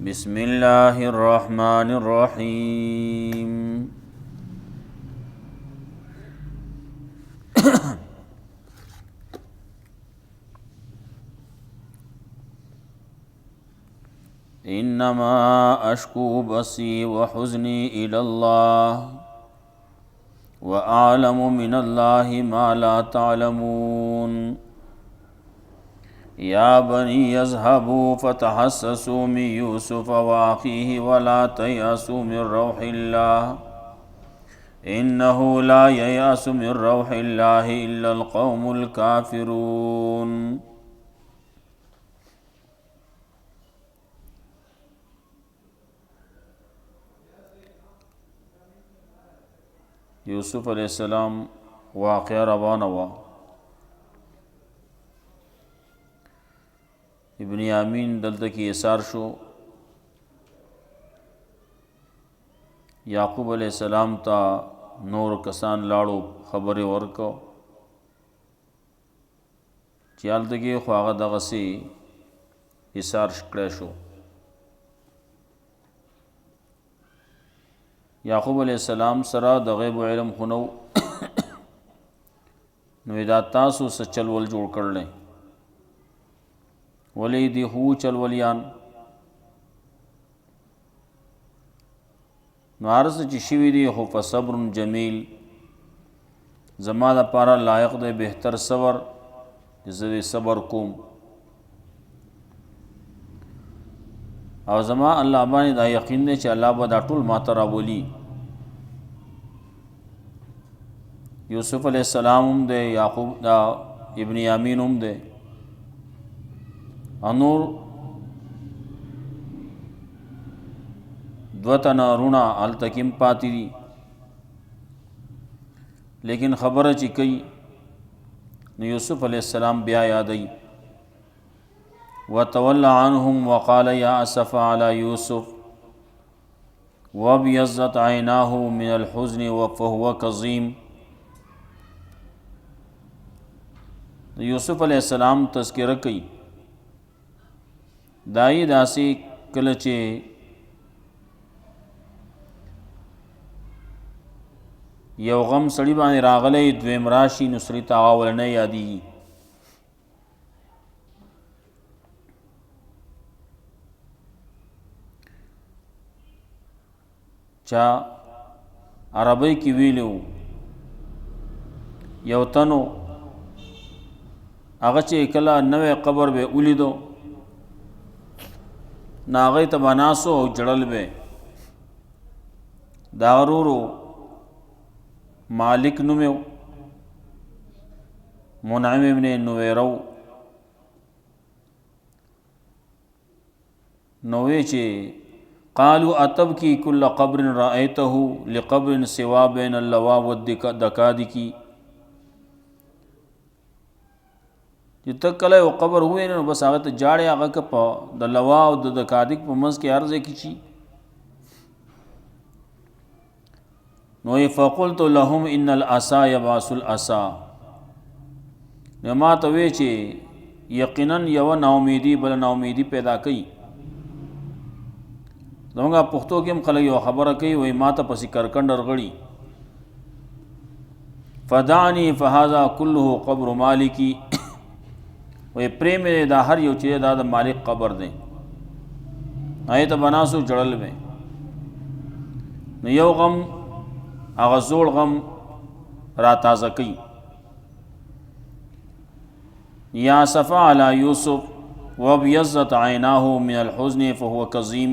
بسم اللہ الرحمن الرحیم انما اشکو بثی وحزنی الی اللہ واعلم من اللہ ما لا تعلمون یا بنی اذهبوا فتحسسوا من یوسف واخیہ ولا تیأسوا من روح اللہ انہ لا ییأس من روح اللہ الا القوم الکافرون۔ یوسف علیہ السلام واقعہ روانہ وا ابن یامین دلته کې اثار شو، یعقوب علیہ السلام ته نور کسان لاړو خبرې ورکو چې هلته کې خو هغه دغسې اثار کړی شو۔ یعقوب علیہ السلام سره د غیب علم خو نو نو دا تاسو څه چلول جوړ کړلی ولی دی خو چلولیان نو عرض چې شوي دي خو فصبر جمیل زما دپاره لایق دی بهتر صبر چې زه صبر کوم او زما الله باندې دا یقین دی چې الله به دا ټول ما ته راولي۔ یوسف علیہ السلام هم دی، یعقوب دا ابن یامین هم دی، انور دو تنه رونه هلته کې هم پاتې دي، لیکن خبره چې کوي نو یوسف علیہ السلام بیا یادوي وتولى عنهم وقال يا اسف على يوسف وابيضت عيناه من الحزن فهو كظيم۔ یوسف علیہ السلام تذکرہ کوي دای داسې کله چې یو غم سړي باندې راغلی دویم راشي نو سړي ته هغه ولنی یادېږي۔ چا عربی کې ویلو یو تنو هغه چې کله نوی قبر به ولیدو نو هغې ته به ناسو او جړل به د هغه ورورو مالک نوم یې منعم ابن نویرو نو وی چې قالوا اتبکی کل قبر رأیته لقبر سوا بین اللوا والدکادکی، چې ته کله یو قبر ووینې نو بس هغه ته جاړې هغه که په د لوا او د دکادک په منځ کې هر ځای کې شي نو فقلت لهم ان العصا یبعث العصا، نو ما ته وی چې یقینا یوه ناامیدي بله ناامیدي پیدا کوي۔ زمونږ پښتو کې هم خلک یو خبره کوي وایي ما ته پسې کرکنډ رغړي فدعني فهذا كله قبر مالکی، وی پرې مې دا هر یو چې دا د مالک قبر دی هغې ته بناسو جړل به نو یو غم هغه زوړ غم را تازه کوي۔ یا صفا علی یوسف وابیضت عیناه من الحزن فهو کظیم،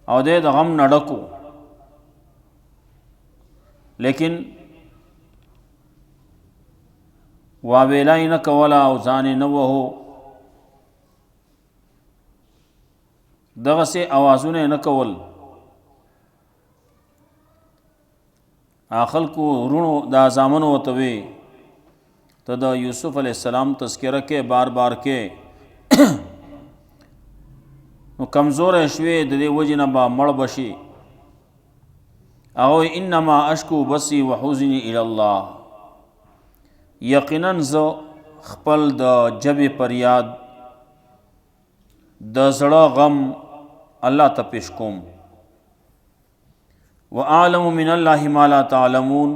او دې د غم نه ډکو لیکن واویلای نه کوله او ځان یې نه وهو، دغسې اوازونه یې نه کول۔ خلکو ورونو دا زامنو ورته وی ته د یوسف علیہ السلام تذکره کې بار بار کې نو کمزوره شوې د دې وجې نه به مړ بشي، او انما اشکو بثی وحزنی الی الله، یقینا زه خپل د جبې فریاد د زړه غم الله ته پیش کوم. وَأَعْلَمُ مِنَ اللَّهِ مَا لَا تَعْلَمُونَ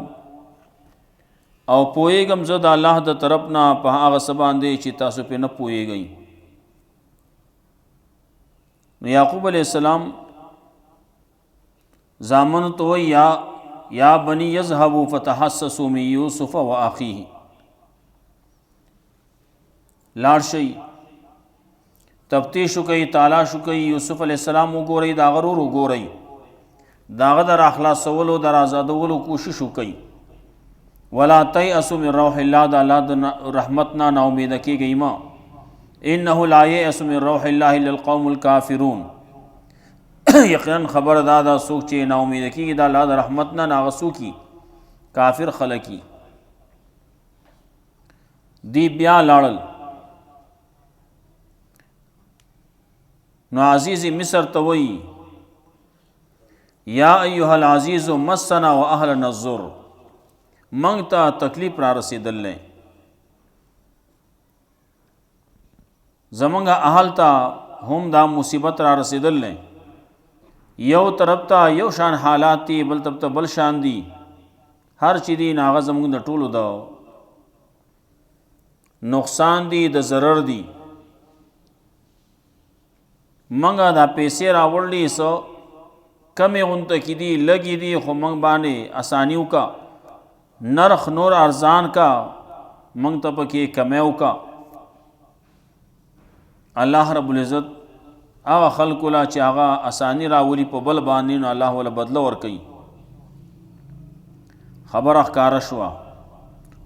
او پوهیږم زه د الله د طرف نه په هغه څه باندې چې تاسو پې نه پوهیږئ. نو یعقوب علیہ السلام زامنو ته وایي یا بني یذهبوا فتحسسوا من یوسف وأخیه، لاړ شئ تفتیش وکئ، تالاش وکئ، یوسف علیہ السلام وګورئ، د هغه ورور وګورئ، د هغه د راخلاصولو د رازادولو کوشش وکئ. ولا تیأسوا من روح الله، د الله د رحمت نه نا امیده کیږئ مه. انه لا ییأس من روح الله الا القوم الکافرون، یقینا خبر دا څوک چې نا امیده کیږي د الله د رحمت نه هغه څوک کافر خلک دی. بیا لاړل. نو عزیز مصر ته وایي یا ایها العزیز مسنا و اهلنا الضر، منگ تا تکلیف را رسیدل لے، زمانگا اہل تا ہم دا مصیبت را رسیدل لے. یو طرف تا یو شان حالات تی، بل طرف تا بل شان دی، ہر چی دی ناغا زمانگ دا ٹولو دا نقصان دی، دا ضرر دی. منگا دا پیسے راوڑ لی سو کمی غنطا کی دی لگی دی، خو منگ بانے آسانیو کا نرخ نور ارزان کا منگ تپکی کمیو کا. اللہ رب العزت آغا خلق لا چی آغا آسانی راولی پا بل بانی نو اللہ والا بدلو ورکی. خبر اخکار شوا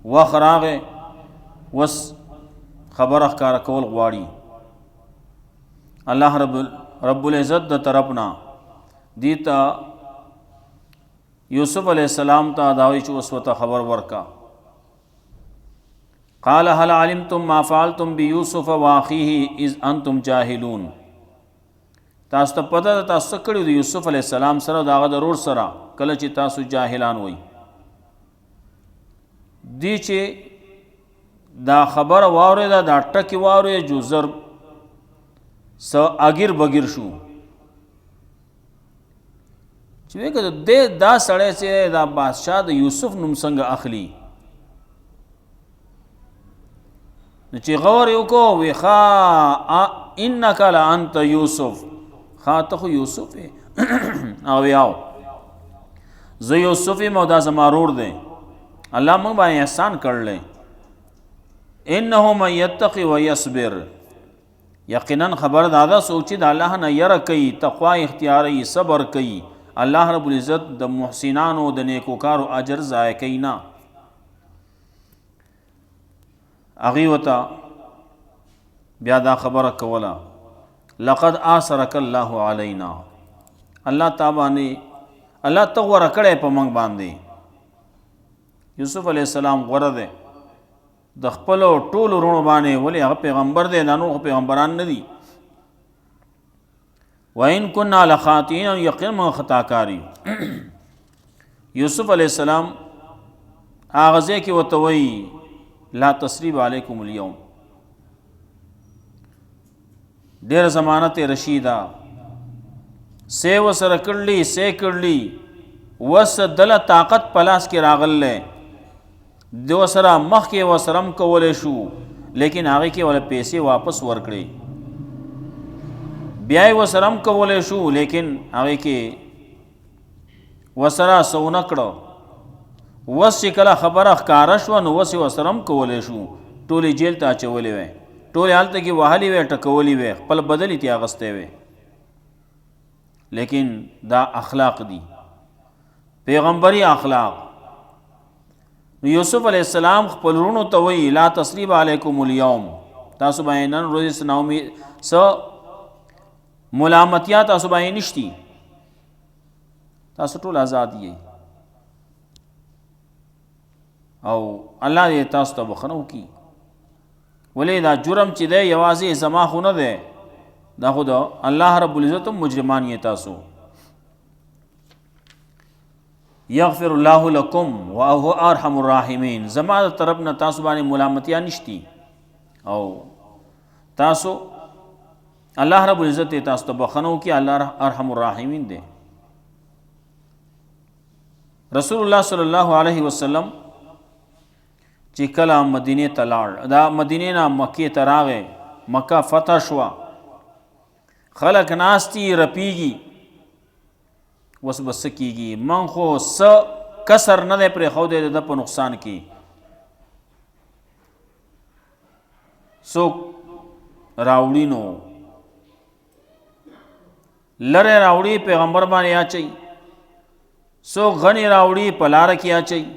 وخ راغے وس خبر اخکار کول غواری. اللہ رب العزت دا طرفنا دیتا یوسف علیہ السلام تا داوی چو اسوتا خبر ورکا. قال هل علمتم ما فعلتم بیوسف واخیه اذ انتم جاہلون، تاسو ته پته ده تاسو کړیو د یوسف علیہ السلام سره داغه ضرور سره کله چې تاسو جاهلان وای. دی چې دا خبر واورېده دا ټکی واورېده جو ضرب س اگیر بگیر شو چې وګه د دا سړی چې دا بادشاہ د یوسف نوم څنګه اخلي. نو چې غور یو کو وی خا انک لانت یوسف، خا ته خو یوسف او یاو زه یوسف مو دا زمارور دی، الله موږ باندې احسان کړل. انه من یتقی و یصبر، یقینا خبر دادا سوچی د الله نه یره کوي، تقوا اختیاري، صبر کوي. الله رب العزت د محسنانو د نیکوکارو اجر ضایع کوي نه. اغي وتا بیا دا خبره کوله لقد آثرك الله علينا، الله تابانه الله تغور کړه په منګ باندې. یوسف علیہ السلام غره ده د خپل ټول ورونو باندې، ولی هغه پیغمبر دی، نانو پیغمبران نه دي. وَإِن كُنَّا لَخَاطِئِينَ، یقینا خطاکاری. یوسف علیہ السلام آغازے کی وتوئی لا تسریب علیکم اليوم، ډیر ضمانت رشیدہ سے وسره کړلی سے کړلی وس دل طاقت پلاس کې راغله دو سره مخ کې وسرم کولې شو، لیکن هغه کې ول پیسې واپس ورکړي. بیا وسرم کولې شو، لیکن هغه کې وسره سونه کړو. وس کله خبره ښکارا شو نو وس وسرم کولې شو، ټولې جیل ته اچولې وې، ټولې حالت کې وهلې وې، ټکولې وې، خپل بدلی تی اغستې وې. لیکن دا اخلاق دی، پیغمبری اخلاق. یوسف علیہ السلام خپل ورونو ته وی لا تسریب علیکم اليوم، تاسو باندې نن ورځې سناومی س ملامتیا تاسو باندې نشتی، تاسو ټول آزاد یې. او الله دې تاسو ته بخنو کی، ولې دا جرم چې دی یوازې زما خو نه دی، دا خو دا الله رب العزت مجرمان یې تاسو. یغفر الله لکم وهو ارحم الراحمین، زما د طرف نه تاسو باندې ملامتیا نشتی، او تاسو الله رب العزت تاسو ته بخنو کې الله ارحم الراحمین دی. رسول الله صلی الله علیه وسلم چې کله مدینه ته لاړ، دا مدینه نه مکې ته راغی، مکه فتح شوه، خلق ناستی رپیږي، وس بس کیږي، من خو س کسر نه دی پرېښودی د ده په نقصان کې. څوک راوړي نو لرې راوړي پیغمبر باندې اچوي، څوک غني راوړي په لاره کې اچوي،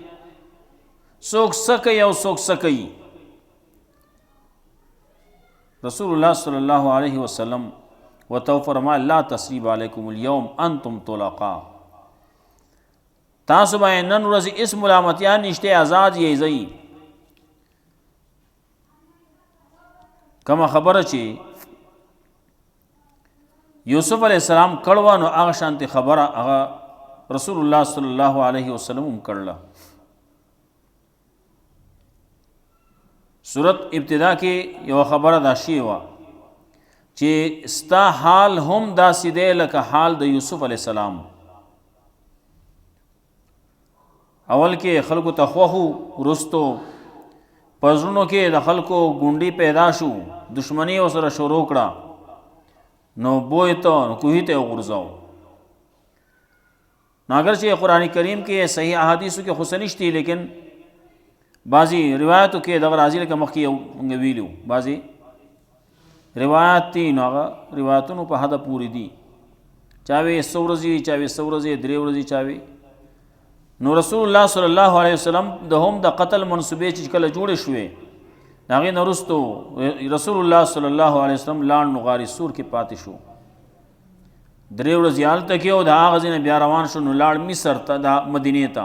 څوک څه کوي او څوک څه کوي. رسول الله صلی الله علیه وسلم ورته وفرمایل لا تثریب علیکم اليوم انتم طلقاء، تاسو باندې نن ورځ هېڅ ملامتیا نشته، آزاد یې ځئ. کومه خبره چې یوسف علیہ السلام کړوه نو هغه شانتې خبره هغه رسول الله صلی الله علیه وسلم هم کړله. سورۃ ابتدا کې یو خبره دا شی وه چې ستا حال هم داسې دی لکه حال د یوسف علیہ السلام. اول کې خلکو ته خوښ وو، وروستو په زړونو کې د خلکو ګونډې پیدا شو، دشمني ورسره شروع کړه، نو بوی ته کوهي ته وغورځاو. نو اگر چې قرآن کریم کې صحیح احادیثو کې خو څه نشته، لیکن بعضی روایتو کې دغه راځي لکه مخکې موږ ویلو، بعضی روایات دي نو هغه روایتونو په حده پورې دي، چا وی 100 ورځې، چا وی 100 ورځې، 3 ورځې، چا وی. نو رسول الله صلی الله علیه وسلم د هم د قتل منصوبې چې کله جوړې شوې، هغې نه وروستو رسول الله صلی الله علیه وسلم لاړ نو غار سور کې پاتې شو. 3 ورځې هلته کې او د هغه ځای نه بیا روان شو نو لاړ مصر ته، د مدینې ته.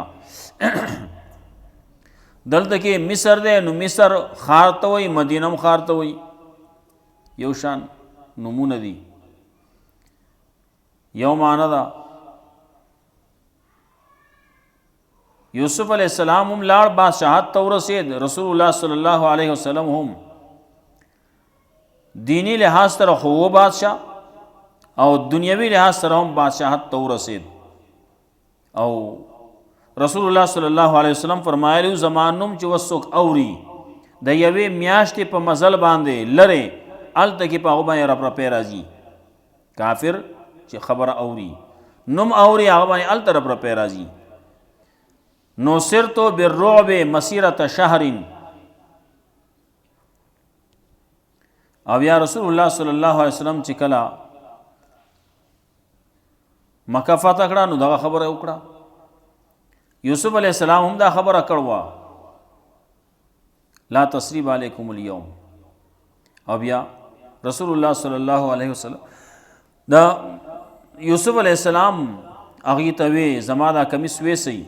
دلته کې مصر دی نو مصر ښار ته وایي، مدینه هم ښار ته وایي، یو شان نومونه دي، یو معنی ده. یوسف علیہ السلام هم لاړ بادشاہت ته ورسېد، رسول الله صلی الله علیه وسلم هم دینی لحاظ سره خو و بادشاہ او دنیوي لحاظ سره هم بادشاہت ته ورسېد. او رسول الله صلی الله علیه وسلم فرمایلی زمانوم چې وسوک اوري د یوې میاشتې په مزل باندې لرې هلته کې په هغه باندې رپ رپې راځي. کافر چې خبره اوري نوم اوري هغه باندې هلته رپ رپې راځي. نو سرتو بالرعب مسیرة شهر، او یا رسول الله صلی الله علیه وسلم چې کله مکه فتح کړه نو دغه خبره وکړه. یوسف علیہ السلام هم دا خبره کړوه لا تثریب علیکم اليوم. او بیا رسول الله صلی الله علیه وسلم دا یوسف علیہ السلام هغې ته وی زما دا کمیس ویسئ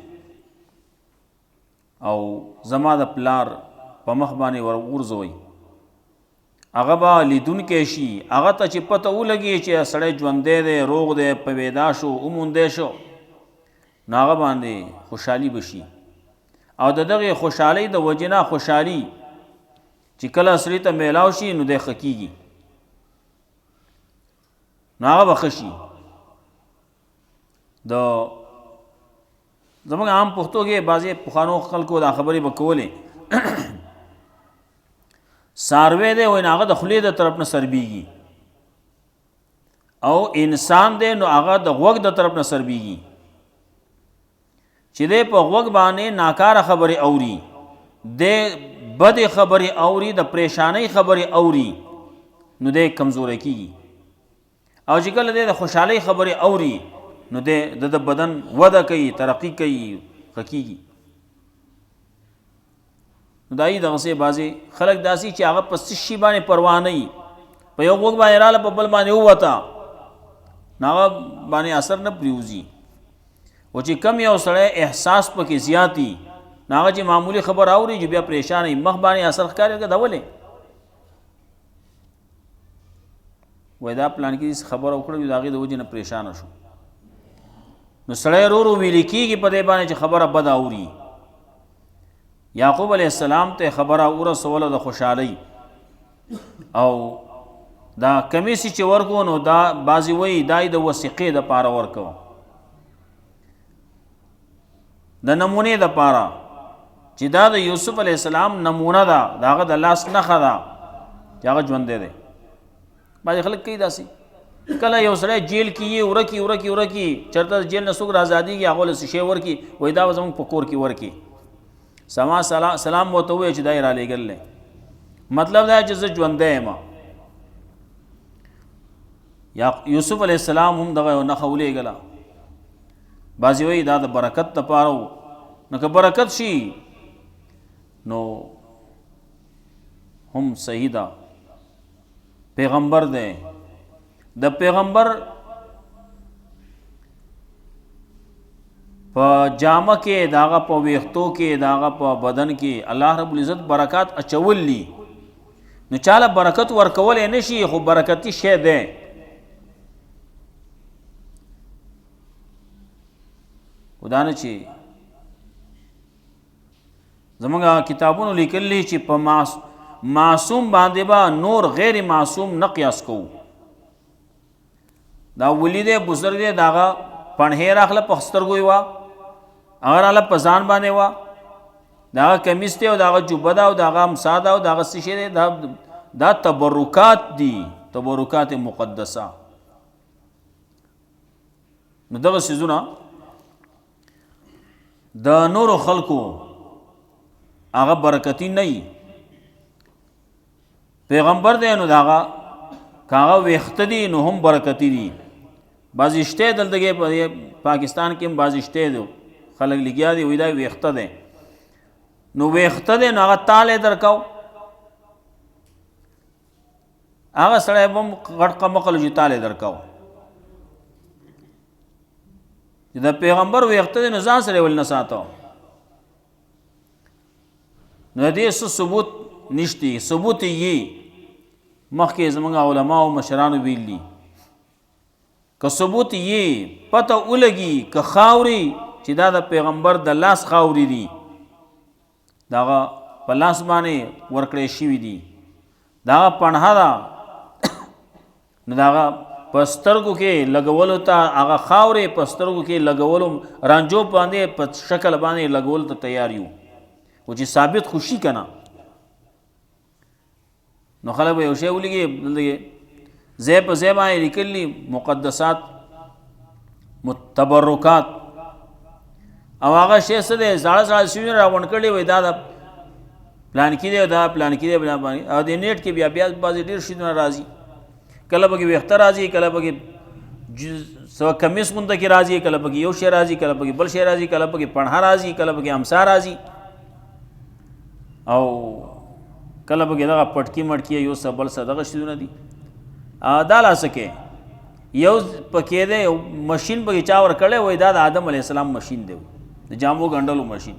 او زما د پلار په مخ باندې ور وغورځوئ، هغه به لیدونکی شي، هغه ته چې پته ولګي چې سړی ژوندی دی، روغ دی، په ویدا شو، وموندی شو، نو هغه باندې خوشحالي بشي. او د دغې خوشحالۍ د وجې نه خوشحالي چې کله سړي ته میلاو شي نو دی ښه کېږي، نو هغه به ښه شي. د زموږ عام پښتو کې بعضې پخوانو خلکو دا خبرې به کولې څاروی دی وایي نو هغه د خولې د طرف نه سربیږي، او انسان دی نو هغه د غوږ د طرف نه سربیږي. چې دی په غوږ باندې ناکاره خبرې اوري، دی بدې خبرې اوري، د پریشانۍ خبرې اوري، نو دی کمزوری کېږي. او چې کله دی د خوشحالۍ خبرې اوري نو د بدن وده کوي، ترقی کوي، ښه کېږي. نو دا یې دغسې بعضې خلک داسې چې هغه په څه شي باندې پروا نه وي، په یو غوږ باندې راله په بل باندې ووته نو هغه باندې اثر نه پرېوځي. او چې کم یو سړی احساس پکې زیات وي نو هغه چې معمولي خبر اوري چې بیا پریشان وي، مخ باندې اثر ښکاري دا ولې وایي دا پلان کې خبره وکړه د هغې د وجې نه پریشانه شو. نو سړی رو ویلې کېږي په دې باندې چې خبره بده اوري. یعقوب علیہ السلام ته خبره ورسوله د خوشحالۍ او دا کمیسی چې ورکو نو دا بعضې وایي دا یې د وثیقې دپاره ورکو، د نمونې دپاره چې دا د یوسف علیه السلام نمونه ده، د هغه د لاس نښه ده چې هغه ژوندی دی. بعضې خلک کوي داسې، کله یو سړی جیل کې یې ورکي چېرته جیل نه څوک راازادېږي هغه له څه شی ورکي، وایي دا به زموږ په کور کې ورکي. سما سلام ورته ووایه چې دا یې رالیږل دی، مطلب دا چې زه ژوندی یم. یا یوسف علیه السلام هم دغه یو نښه ولیږله. بعضې وایي دا د برکت دپاره و، نو که برکت شي نو هم صحیح ده. پیغمبر دی، د پیغمبر په جامه کې داغه په ویښتو کې داغه په بدن کې الله رب العزت برکات اچول دي. نو چاله برکت ورکولی نه شي، خو برکتي شی دی. خدا نه چې زمونږ کتابونو لیکلی چې په معصوم باندې به نور غیر معصوم نه قیاس کوو. دا ولی دی بزرگ دی، داغه پڼهې راخله په سترګو یې وه، هغه راله په ځان باندې وه، داغه کمیس دی او داغه جوبه ده او داغه امسا ده او داغه څه شی دی، دا تبرکات دي، تبرکات مقدسه. نو دغه څیزونه د نورو خلکو هغه برکتی نه وي. پیغمبر دی نو داغه که هغه ویښته دي نو هم برکتی دي. بعضې شته دلته کې په پاکستان کې هم بعضې شته دي خلک لګیا دي وایي دا ویښته دی، نو ویښته دی نو هغه تالی درکو، هغه سړی به هم غټ قمقل چې تالی درکو. چې د پیغمبر ویښته دی نو ځان سره ول نه ساتو. نو د دې څه ثبوت نشتی، ثبوت یې مخکې زمونږ علماء او مشرانو ویل دي. که ثبوت یې پته ولګي که خاوري چې دا د پیغمبر د لاس خاوري دي، دغه په لاس باندې ورکړی شوي دي، دغه پڼهه ده، نو دغه په سترګو کې لګولو ته هغه خاورې په سترګو کې لګولو رانجو باندې په شکل باندې لګولو ته تیار یو، خو چې ثابت خوشي که نه نو خلک به یو شی ولګي دلته ځای په ځای باندې لیکلي مقدسات تبرکات، او هغه شی څه دی زاړه سیزونه راغونډ کړي وایي دا د پلانکي دی او دا پلانکي دی، او د نیټ کې بیا بعضې ډېر شیزونه راځي، کله پکې ویښته راځي، کله پکې کمیس غونده کې راځي، کله پکې یو شی راځي، کله پکې بل شی راځي، کله پکې پڼهه راځي، کله پکې امسا راځي، او کله پکې دغه پټکي مټکي یو څه بل څه دغه شیزونه دي. دا لاسه کې یو پکې دی مشین پکې چا ورکړی وایي دا د آدم علیه السلام مشین دی، د جامو ګنډلو مشین.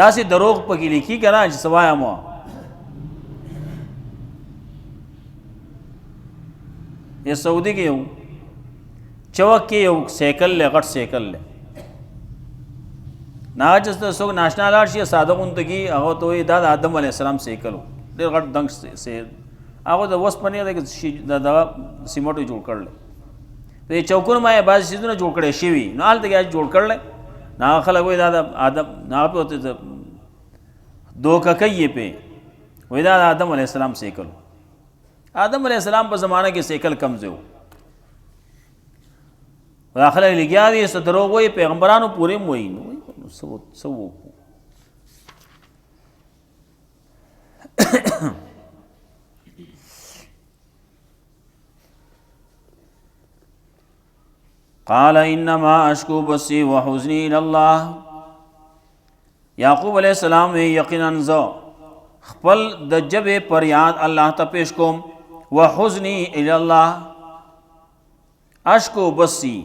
داسې دروغ پکې لیکي که نه چې څه وایم. یا سعودي کې یو چوک کې یو سیکل دی، غټ سیکل دی، نه چې څوک ناشنا لاړ شي ساده غونته کې هغه ته وایي دا د آدم علیه السلام سیکل و، ډېر غټ دنګ هغه د وسپنې دغه سیمټو جوړ کړل. په دې چوکونو باندې بعضې څیزونه جوړ کړی شوي، نو هلته کې جوړ کړلی، نو هغه خلک وایي دا د آدم، هغه پې ورته دوکه کوي یې پې وایي دا د آدم علیه السلام سیکل و. آدم علیه السلام په زمانه کې سیکل کم ځای و. دا خلک لګیا دي څه دروغ وایي، پیغمبرانو پورې هم وایي، نو څه وکړو. قال انما اشکو بثی وحزنی الی الله. یعقوب علیہ السلام یقینا زه خپل د جبې پر یاد الله ته پیش کوم، وحزنی الی الله، اشکو بثی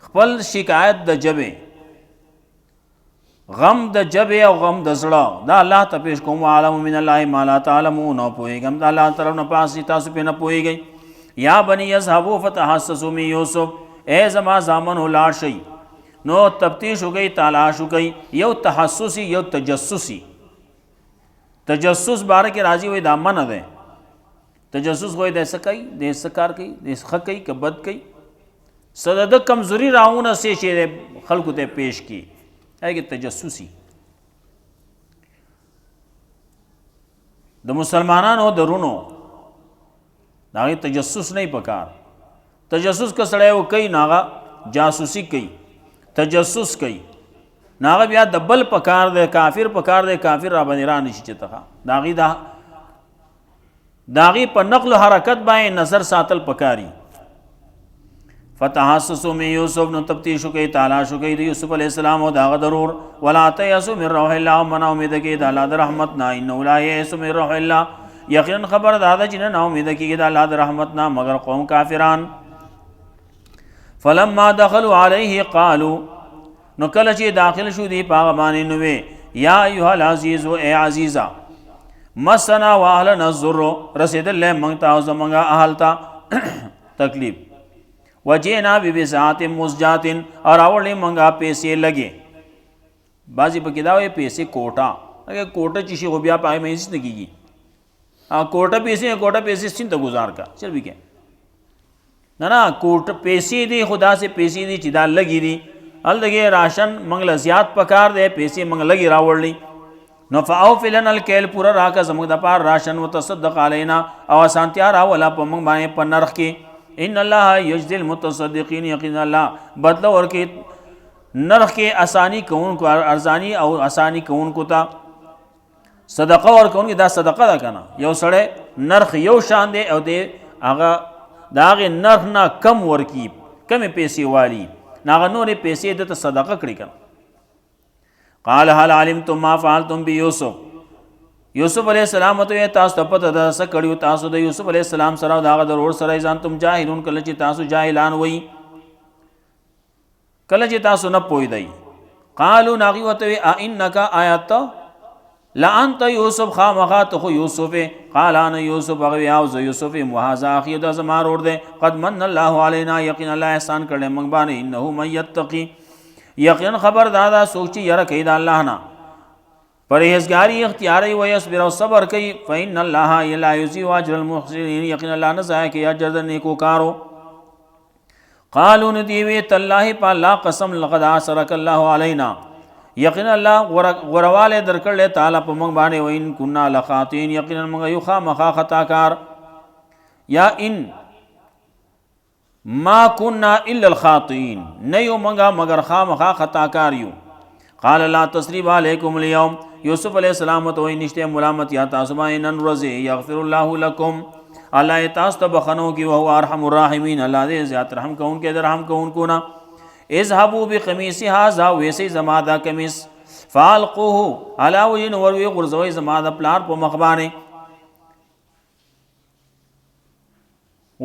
خپل شکایت د جبې، غم د جبې او غم د زړه دا الله ته پیش کوم. وعلم من الله ما لا تعلمون، او پوهېږم د الله طرف نه پاسې تاسو پې نه پوهېږئ. یا بنی اذهبوا فتحسسوا من یوسف، اے زما زامنو لاړ شئ نو تفتیش وکئ، تلاش وکئ، یو تحسسی یو تجسسی. تجسس باره کې راځي وای دا منع ده. تجسس وای د سکای د سکار کوي د خکای ک بد کوي صد د کمزوري راونه سي چې خلکو ته پیش کی هغه تجسسي. د مسلمانانو درونو دا تجسس نه پکار. تجسس کا سړی و کوي ناغه جاسوسی کوي تجسس کوي ناغه بیا د بل پکار دی کافر پکار دی کافر را باندې را نشي چته داغي په نقل و حرکت باندې نظر ساتل پکاري. فتحسسوا من یوسف نو تفتیش کوي تلاش کوي د یوسف علیہ السلام او داغه ضرور ولا تیاسوا من روح الله من امید کوي د الله د رحمت نه انه لا یئسوا من روح الله یقینا خبر دادا چې نه امید کوي د الله د رحمت نه مگر قوم کافران. فلما دخلوا علیه قالوا نو کله چې داخل شو دی پاغه باندې نو یا ایها العزیز اے عزیزا مسنا واهلنا الضر رسید الله مونږ ته او زمونږه اهل ته تکلیف وجینا ببساط مزجات اور اورلی مونږه پیسې لګي بازی په کې دا وي پیسې کوټا اگه کوټا چې شي خو بیا پای مې هیڅ نه کیږي کوټا پیسې سین ته گزار کا چل بھی کې نه کوټ پیسې دی خدا سے پیسې دی چې دا لګي دي الګي راشن منګل زیات پکار دی پیسې منګ لګي راوړلی نو فاوفی لنا الکیل پورا راکا زموږ د پار راشن وتصدق علینا او سانتیا را ولا په موږ باندې په نرخ کې ان الله یجزی المتصدقین یقینا الله بدل ورکی نرخ کې آسانی کون کو ارزانی او آسانی کون کو تا صدقه ور کون دا صدقه دا کنه یو سړی نرخ یو شان دی او دی هغه داغه نرخ نه کم ورکی کم پیسې والی ناغه نورې پیسې د صدقه کړی کنه. قال هل علمتم ما فعلتم بيوسف یوسف علیہ السلام ته تاسو ته پته ده څه کړیو تاسو د یوسف علیہ السلام سره داغه ضرور سره ځان تم جاهلون کله چې تاسو جاهلان وای کله چې تاسو نه پوی دی. قالوا ناغي وته انک آیات لا انت یوسف خامخات خو یوسف قال انا یوسف هغه او زه یوسف وهذا اخي د زمار ور ده قد من الله علينا یقینا الله احسان کړي موږ باندې انه من يتقي یقینا خبر دادا سوچي یره کوي د الله نه پرهیزګاری اختیاري و یصبر او صبر کوي فإن الله لا يضيع اجر المحسنين یقینا الله نه ضایع کوي اجر د نیکوکارو. قالوا ندیوی تالله په الله قسم لقد اثرك الله علينا یقینا الله غرواله درکړل تعالی په موږ باندې وین كنا لخاطئين یقینا موږ یو خامخا خطاکار یا ان ما كنا الا الخاطئين نیو منگا مگر خامخا خطاکار یو. قال لا تسریب علیکم اليوم یوسف علیہ السلام تو نشته ملامت یا تاسو باندې نن ورځ یغفر الله لكم الله تاسو ته بخنو کی وهو ارحم الراحمین الله دې زیات رحم کون کې رحم کون کو نا. اذهبوا بقميص هذا ویسے زما دا قمیص فالقوه علی وجه وروي غرزوي زما دا پلار په مخ باندې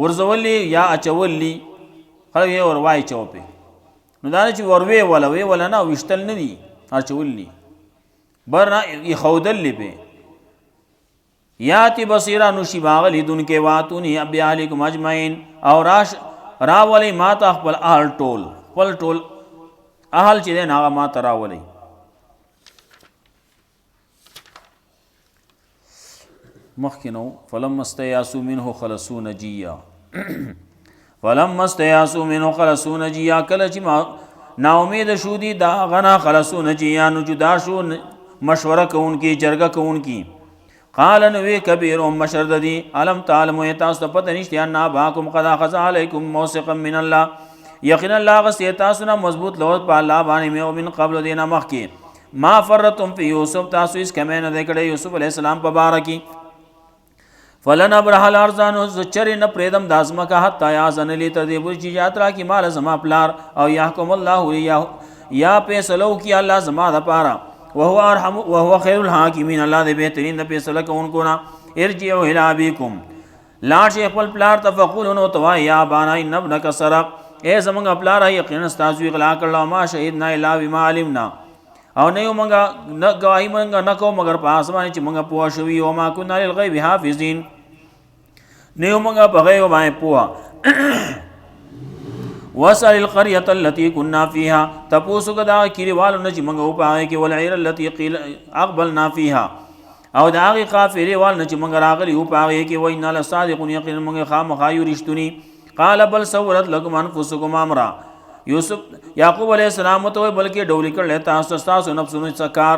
ورزولی یا اچولی خلق یې وروای چوپه نو دا چې وروي ولا نه وشتل نه دي اچولی برنا ی خودل په یاتی بصیرا نشی باغلی دن کې واتونی ابي علیکم اجمعین او راولی ما ته خپل اهل ټول اهل چې نه ما ته راولی. مخکنو فلم استیاسو منه خلصو نجیا فلم استیاسو منه خلصو نجیا کله چې ما نا امید شو دي دا غنا خلصو نجیا نو جدا شو مشوره کوونکی جرګه کوونکی. قال نو کبیر مشرد دی علم تعلم تاسو پته نشته ان باکم قد اخذ علیکم موثقا من الله یقینا الله غسی تاسو نه مضبوط لوز په الله باندې مې من قبل دینا مخکی ما فرتم فی یوسف تاسو اس کمه نه کړه یوسف علیہ السلام په بارکی. فلن ابرح الارزان زچر نه پریدم دازما کا حتا یا زن لی تر دی بوجی یاترا کی مال زما پلار او یحکم الله یا فیصلو کی الله زما د پارا وهو ارحم وهو خیر الحاکمین الله دې بهترین د فیصله کوونکو نا. ارجعوا الى ابيكم لا شیخ خپل پلار تفقلون او توا یا بانا ان ابنک سرق اے زمنګ پلار یقینا استاسو اغلا کړه ما شهیدنا الا بما علمنا او نه مونږه نه گواہی مونږه نه کو مگر په اسمان چې مونږه پوه شوی او ما كنا للغیب حافظین نه مونږه په غیب باندې پوه. وسل القريه التي كنا فيها تپوسو کدا کیریوالو نه چې مونږه په هغه کې ولعير التي قيل اقبلنا فيها او د هغې قافلې وال نه چې موږ راغلي وو په هغې کې واینا لصادقون یقینا موږ خامخا یو رښتوني. قال بل سولت لکم انفسکم امرا. یوسف یعقوب علیہ السلام ته وایي بلکې ډولې کړلی تاسو ستاسو نفسونو څه کار.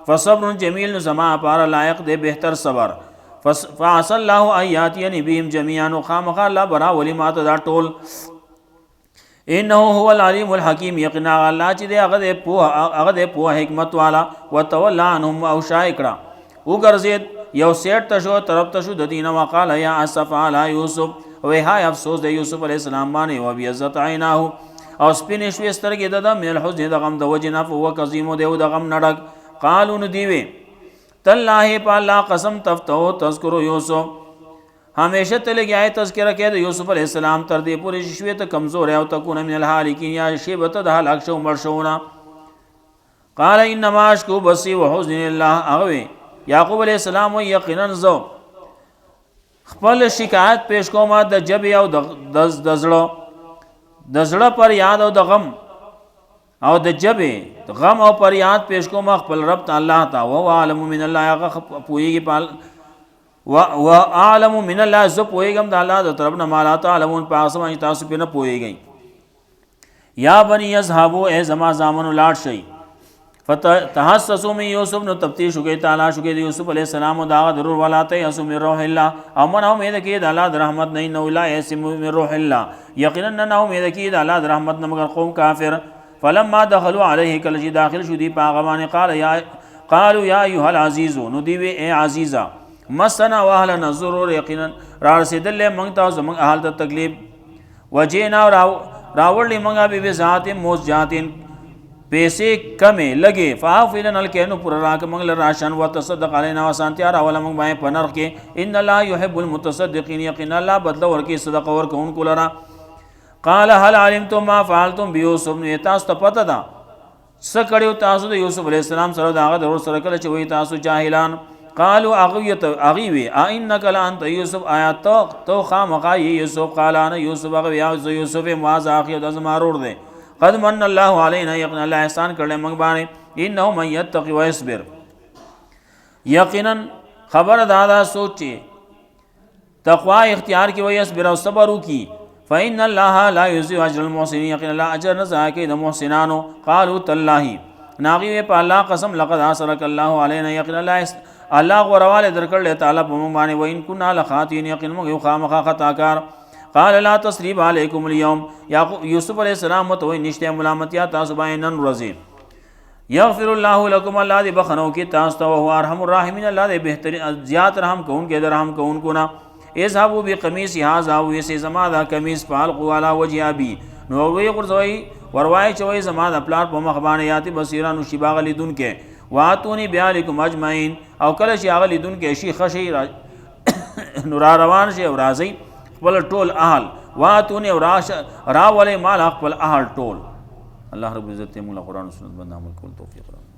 فصبر جمیل، نو زما لپاره لایق دی بهتر صبر. فعسى الله ان یاتینی بهم جمیعا، نو خامخا الله به راولي ما ته دا ټول. انه هو العلیم الحکیم، یقینا الله چې دی هغه دی پوه حکمت والا. وتولى عنهم، او شا کړه وګرځېد یو سیټ ته شو طرف ته شو د دې نه. وقال یا اسف علی یوسف، وایي های افسوس د یوسف علیه السلام باندې. وابیضت عیناه، او سپینې شوې سترګې د ده من الحزن د غم د وجې نه. فهو کظیم، دی د غم نه ډک. قالو نو دوی وی تالله په الله قسم تفتحوا تذکروا یوسف، همیشه ته لګیای تذکره کې د یوسف علیه السلام تر دې پورې چې شوې ته کمزور او تکون من الهالکین، یا شی به ته د هلاک شو مړ شونه. قال انما اشکو بثی وحزن الله، هغه یعقوب علیه السلام و یقینا زو خپل شکایت پیش کوم د جبې او د زړه پر یاد او د غم او د جبې د غم او پر یاد پیش کوم خپل رب ته الله ته. و عالم من الله، هغه پوهیږي پال و اعلم من الله، زه پوهیږم د الله د طرف نه ما لا تعلمون، په هغه څه باندې تاسو پرې نه پوهیږئ. یا بني اذهبوا، ای زما زامنو لاړ شئ. فتحسسوا من یوسف، نو تفتیش وکړئ تلاش وکړئ د یوسف علیه السلام او د هغه ضرور ولا تیأسوا من روح الله، او من امید کړئ د الله د رحمت نه. انه لا یأس من روح الله، یقینا نه امید کړئ د الله د رحمت نه مگر قوم کافر. فلما دخلوا علیه، کله چې داخل شو دی په هغه باندې. قالوا یا ایها العزیز، نو دی وی ای عزیزا، مسنا واهلنا الضر، یقینا را رسېدلې موږ ته زموږ اهل ته تکلیف. وجئنا، راوړلې موږ بذات مزجات، پیسې کمې لګې. فاعف لنا الکین، پورا راکړه موږ له راشن. وتصدق علینا، واسانتیا راوله موږ باندې په نرخ کې. ان الله یحب المتصدقین، یقینا الله بدله ورکوي صدقه ورکوونکو لره. قال هل علمتم ما فعلتم بيوسف، نو تاسو ته پته ده څه کړیو تاسو د یوسف علیه السلام سره د هغه ضرور سره کله چې وایي تاسو جاهلان. قالوا اغوی وی انک لانت یوسف، آیا تو خامخا یوسف. قال انا یوسف، هغه یا یوسف معاذ اخی د زما رور دی. قد من الله علینا، یقینا الله احسان کړل موږ باندې. انه من یتقی ویصبر، یقینا خبر دادا سوچي تقوا اختیار کی ویصبر او صبر وکي. فإن الله لا يضيع أجر المحسنين، یقینا الله اجر نه ضایع کوي د محسنانو. قالوا تالله، ناغي په الله قسم لقد اثرك الله علينا، یقینا الله غورواله درکړل تعالی په موږ باندې. وان كنا لخاطئين، یقینا موږ یو خامخا خطاکار. قال لا تثريب عليكم اليوم، یوسف علیہ السلام ته وایي نشته ملامتیا تاسو باندې نن ورځې. یغفر الله لكم، الله دې بخنو کې تاسو ته. وهو ارحم الراحمین، الله دې بهترین زیات رحم کوونکی د رحم کوونکو نه. اذهبوا بقميصي هذا، ویسې زما دا کمیس فالقوا على وجه ابي، نو وی غرزوي وروای چوي زما د پلار په مخ باندې. یاتي بصیرا، نو شي باغلی دن کې. واتونی بیالکم اجمعین، او کله چې هغه لیدون کې شي خشي نو را روان شي او راځي خپل ټول اهل. واتونی او راولې مال خپل اهل ټول. الله رب عزت موږ قرآن او سنت باندې عمل کول توفیق راکړي.